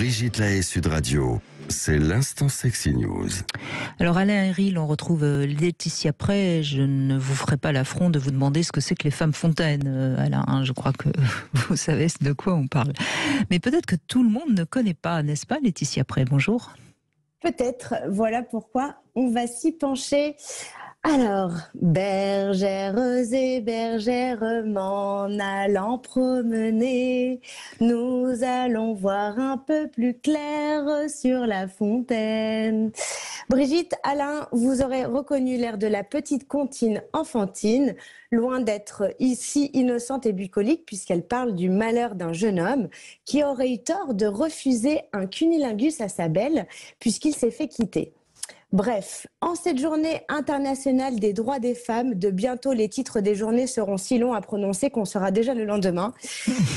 Brigitte Lahaie, Sud Radio. C'est l'instant Sexy News. Alors Alain Héril, on retrouve Laetitia Prey. Je ne vous ferai pas l'affront de vous demander ce que c'est que les femmes fontaines, Alain. Je crois que vous savez de quoi on parle. Mais peut-être que tout le monde ne connaît pas, n'est-ce pas, Laetitia Prey? Bonjour. Peut-être, voilà pourquoi on va s'y pencher. Alors, bergères et bergères, m'en allant promener, nous allons voir un peu plus clair sur la fontaine. Brigitte, Alain, vous aurez reconnu l'air de la petite comptine enfantine, loin d'être ici innocente et bucolique, puisqu'elle parle du malheur d'un jeune homme qui aurait eu tort de refuser un cunilingus à sa belle, puisqu'il s'est fait quitter. Bref, en cette journée internationale des droits des femmes, de bientôt les titres des journées seront si longs à prononcer qu'on sera déjà le lendemain,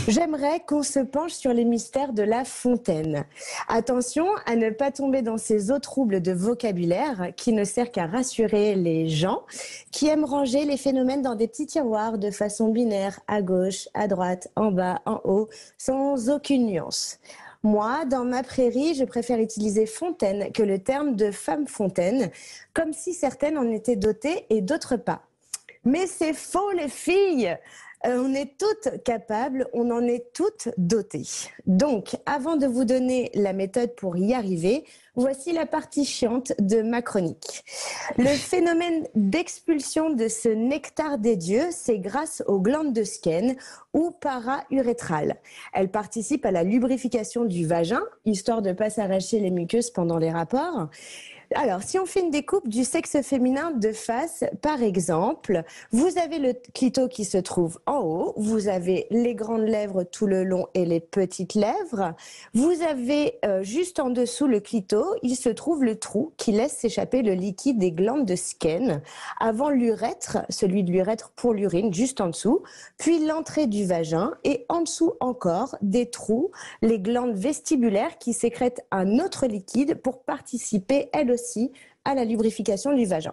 j'aimerais qu'on se penche sur les mystères de la fontaine. Attention à ne pas tomber dans ces eaux troubles de vocabulaire qui ne sert qu'à rassurer les gens qui aiment ranger les phénomènes dans des petits tiroirs de façon binaire, à gauche, à droite, en bas, en haut, sans aucune nuance. Moi, dans ma prairie, je préfère utiliser fontaine que le terme de femme fontaine, comme si certaines en étaient dotées et d'autres pas. Mais c'est faux, les filles! On est toutes capables, on en est toutes dotées. Donc, avant de vous donner la méthode pour y arriver, voici la partie chiante de ma chronique. Le phénomène d'expulsion de ce nectar des dieux, c'est grâce aux glandes de Skene ou para-urétrales. Elles participent à la lubrification du vagin, histoire de ne pas s'arracher les muqueuses pendant les rapports. Alors, si on fait une découpe du sexe féminin de face, par exemple, vous avez le clito qui se trouve en haut, vous avez les grandes lèvres tout le long et les petites lèvres, vous avez juste en dessous le clito, il se trouve le trou qui laisse s'échapper le liquide des glandes de Skene, avant l'urètre, celui de l'urètre pour l'urine, juste en dessous, puis l'entrée du vagin et en dessous encore des trous, les glandes vestibulaires qui sécrètent un autre liquide pour participer, elles aussi, à la lubrification du vagin.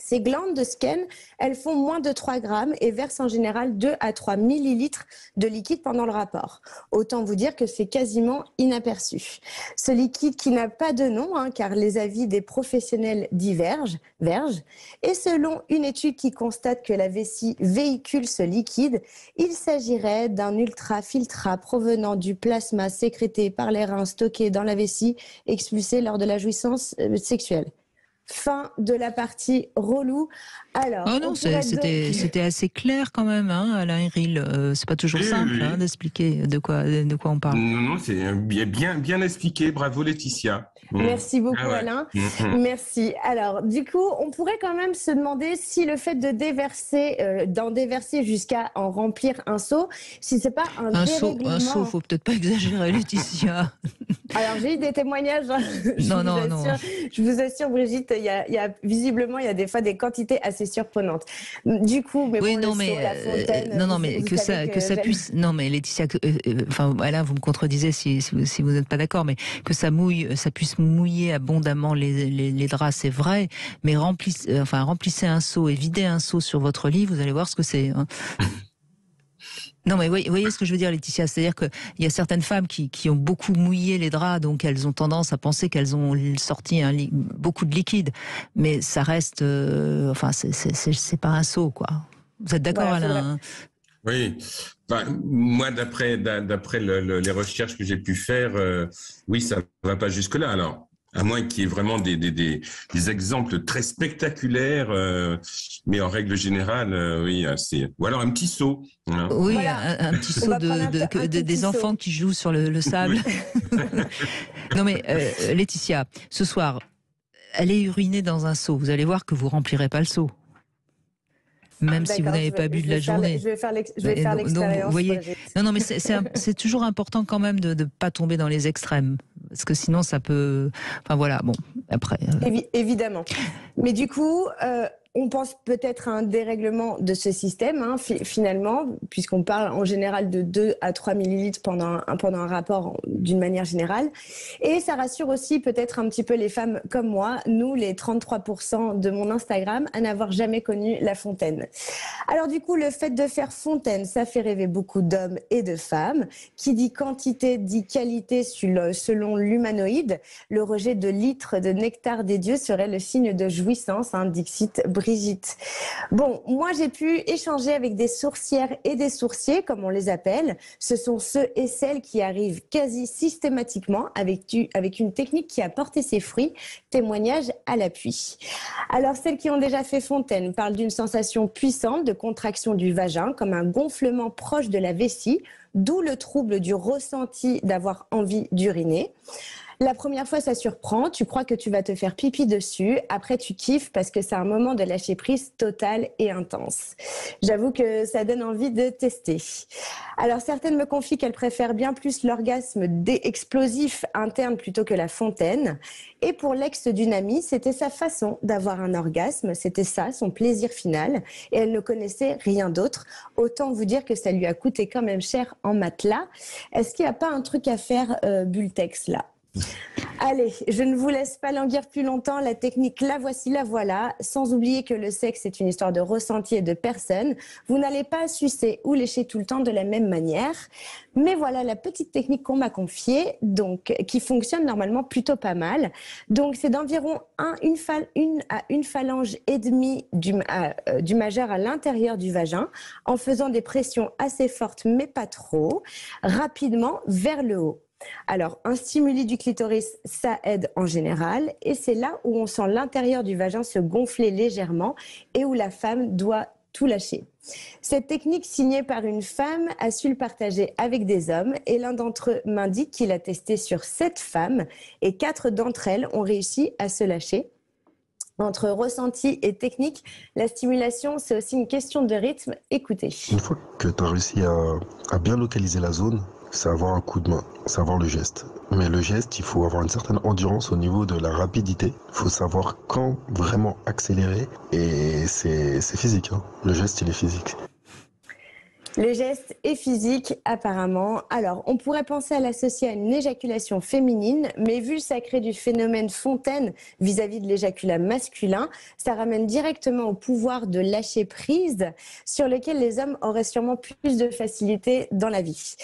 Ces glandes de Skene, elles font moins de 3 grammes et versent en général 2 à 3 millilitres de liquide pendant le rapport. Autant vous dire que c'est quasiment inaperçu. Ce liquide qui n'a pas de nom, car les avis des professionnels divergent, et selon une étude qui constate que la vessie véhicule ce liquide, il s'agirait d'un ultrafiltrat provenant du plasma sécrété par les reins stocké dans la vessie, expulsé lors de la jouissance sexuelle. Fin de la partie relou. Alors, oh non, c'était assez clair quand même, Alain Héril. C'est pas toujours simple d'expliquer de quoi on parle. Non, c'est bien expliqué. Bravo Laetitia. Merci beaucoup Alain. Merci. Alors, du coup, on pourrait quand même se demander si le fait de d'en déverser jusqu'à en remplir un seau, si c'est pas un dérèglement. Un seau, faut peut-être pas exagérer, Laetitia. Alors, j'ai eu des témoignages. Je vous assure, Brigitte, visiblement, il y a des fois des quantités assez surprenantes. Du coup, mais oui, bon, la fontaine, que ça puisse. Non, mais Laetitia, Alain, vous me contredisez si vous n'êtes pas d'accord, mais que ça puisse mouiller abondamment les draps, c'est vrai. Mais remplissez un seau et videz un seau sur votre lit, vous allez voir ce que c'est. Non, mais vous voyez ce que je veux dire, Laetitia, c'est-à-dire qu'il y a certaines femmes qui ont beaucoup mouillé les draps, donc elles ont tendance à penser qu'elles ont sorti beaucoup de liquide, mais ça reste, c'est pas un seau, quoi. Vous êtes d'accord, Alain? Oui. Moi, d'après les recherches que j'ai pu faire, oui, ça va pas jusque là. Alors, à moins qu'il y ait vraiment des exemples très spectaculaires, mais en règle générale, oui, ou alors un petit seau. Oui, voilà. un petit seau des enfants qui jouent sur le sable. Non mais Laetitia, ce soir, allez uriner dans un seau. Vous allez voir que vous remplirez pas le seau. Même si vous n'avez pas bu de la journée. Je vais faire l'expérience. Vous voyez, non, mais c'est toujours important quand même de ne pas tomber dans les extrêmes. Parce que sinon, ça peut... Enfin voilà, bon, après... Évidemment. Mais du coup, on pense peut-être à un dérèglement de ce système, hein, finalement, puisqu'on parle en général de 2 à 3 millilitres pendant un rapport d'une manière générale. Et ça rassure aussi peut-être un petit peu les femmes comme moi, nous les 33% de mon Instagram, à n'avoir jamais connu la fontaine. Alors du coup, le fait de faire fontaine, ça fait rêver beaucoup d'hommes et de femmes. Qui dit quantité dit qualité selon l'humanoïde. Le rejet de litres de nectar des dieux serait le signe de jouissance, hein, dixit Brigitte. Bon, moi j'ai pu échanger avec des sourcières et des sourciers, comme on les appelle. Ce sont ceux et celles qui arrivent quasi systématiquement avec une technique qui a porté ses fruits, témoignage à l'appui. Alors celles qui ont déjà fait fontaine parlent d'une sensation puissante de contraction du vagin, comme un gonflement proche de la vessie, d'où le trouble du ressenti d'avoir envie d'uriner. La première fois, ça surprend. Tu crois que tu vas te faire pipi dessus. Après, tu kiffes parce que c'est un moment de lâcher prise total et intense. J'avoue que ça donne envie de tester. Alors, certaines me confient qu'elles préfèrent bien plus l'orgasme explosif interne plutôt que la fontaine. Et pour l'ex d'une amie, c'était sa façon d'avoir un orgasme. C'était ça, son plaisir final. Et elle ne connaissait rien d'autre. Autant vous dire que ça lui a coûté quand même cher en matelas. Est-ce qu'il n'y a pas un truc à faire, Bultex, là ? Allez, je ne vous laisse pas languir plus longtemps. La technique, la voici, la voilà. Sans oublier que le sexe est une histoire de ressenti et de personne. Vous n'allez pas sucer ou lécher tout le temps de la même manière. Mais voilà la petite technique qu'on m'a confiée, donc qui fonctionne normalement plutôt pas mal. Donc c'est d'environ une phalange et demie du majeur à l'intérieur du vagin, en faisant des pressions assez fortes, mais pas trop, rapidement vers le haut. Alors, un stimuli du clitoris, ça aide en général, et c'est là où on sent l'intérieur du vagin se gonfler légèrement et où la femme doit tout lâcher. Cette technique signée par une femme a su le partager avec des hommes, et l'un d'entre eux m'indique qu'il a testé sur 7 femmes et 4 d'entre elles ont réussi à se lâcher. Entre ressenti et technique, la stimulation, c'est aussi une question de rythme. Écoutez. Une fois que tu as réussi à bien localiser la zone, c'est avoir un coup de main, c'est avoir le geste. Mais le geste, il faut avoir une certaine endurance au niveau de la rapidité. Il faut savoir quand vraiment accélérer. Et c'est physique, hein. Le geste, il est physique. Le geste est physique, apparemment. Alors, on pourrait penser à l'associer à une éjaculation féminine, mais vu le sacré du phénomène fontaine vis-à-vis de l'éjaculat masculin, ça ramène directement au pouvoir de lâcher prise, sur lequel les hommes auraient sûrement plus de facilité dans la vie.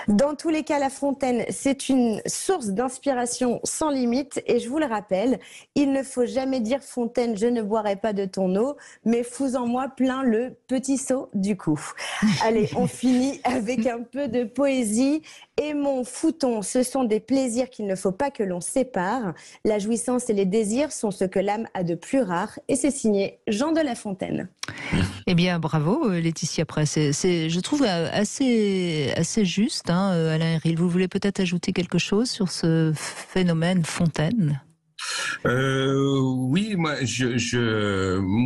Dans tous les cas, la fontaine, c'est une source d'inspiration sans limite, et je vous le rappelle, il ne faut jamais dire fontaine, je ne boirai pas de ton eau, mais fous-en moi plein le petit seau du coup. Allez, on finit avec un peu de poésie. Aimons, foutons, ce sont des plaisirs qu'il ne faut pas que l'on sépare. La jouissance et les désirs sont ce que l'âme a de plus rare. Et c'est signé Jean de La Fontaine. Eh bien, bravo Laetitia Press. C'est, je trouve, assez juste, hein, Alain Héril. Vous voulez peut-être ajouter quelque chose sur ce phénomène fontaine ? Oui, moi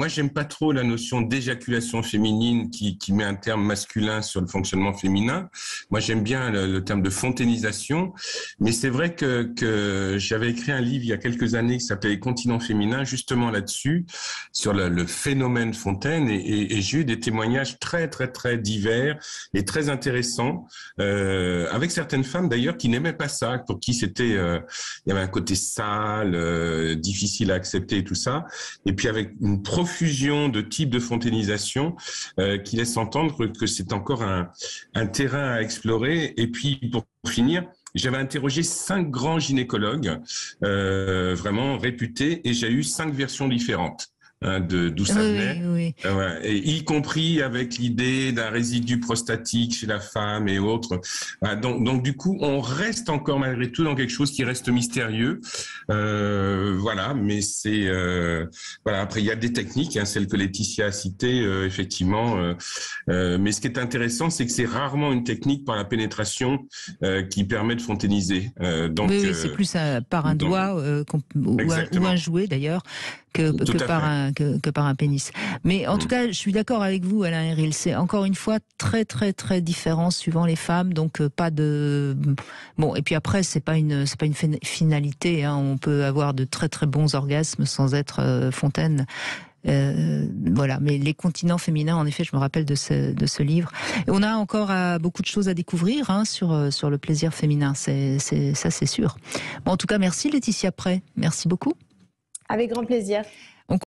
j'aime pas trop la notion d'éjaculation féminine qui met un terme masculin sur le fonctionnement féminin. Moi j'aime bien le terme de fontainisation, mais c'est vrai que j'avais écrit un livre il y a quelques années qui s'appelait Continent féminin, justement là-dessus, sur le phénomène fontaine, et j'ai eu des témoignages très très très divers et très intéressants, avec certaines femmes d'ailleurs qui n'aimaient pas ça, pour qui c'était il y avait un côté sale, difficile à accepter et tout ça, et puis avec une profusion de types de fontainisation qui laisse entendre que c'est encore un terrain à explorer. Et puis pour finir, j'avais interrogé 5 grands gynécologues vraiment réputés, et j'ai eu 5 versions différentes d'où ça venait, oui. Et y compris avec l'idée d'un résidu prostatique chez la femme et autres. Donc du coup, on reste encore malgré tout dans quelque chose qui reste mystérieux. Voilà, mais c'est voilà. Après, il y a des techniques, hein, celles que Laetitia a citées, effectivement. Mais ce qui est intéressant, c'est que c'est rarement une technique par la pénétration qui permet de fontainiser. Donc, oui, c'est plus par un doigt ou un jouet d'ailleurs. Que par un pénis. Mais en tout cas, je suis d'accord avec vous, Alain Héril. C'est encore une fois très très très différent suivant les femmes. Donc pas de bon. Et puis après, c'est pas une finalité. Hein. On peut avoir de très très bons orgasmes sans être fontaine. Voilà, mais les continents féminins, en effet, je me rappelle de ce livre. Et on a encore beaucoup de choses à découvrir sur le plaisir féminin, ça c'est sûr. Bon, en tout cas, merci Laetitia Prey, merci beaucoup. Avec grand plaisir.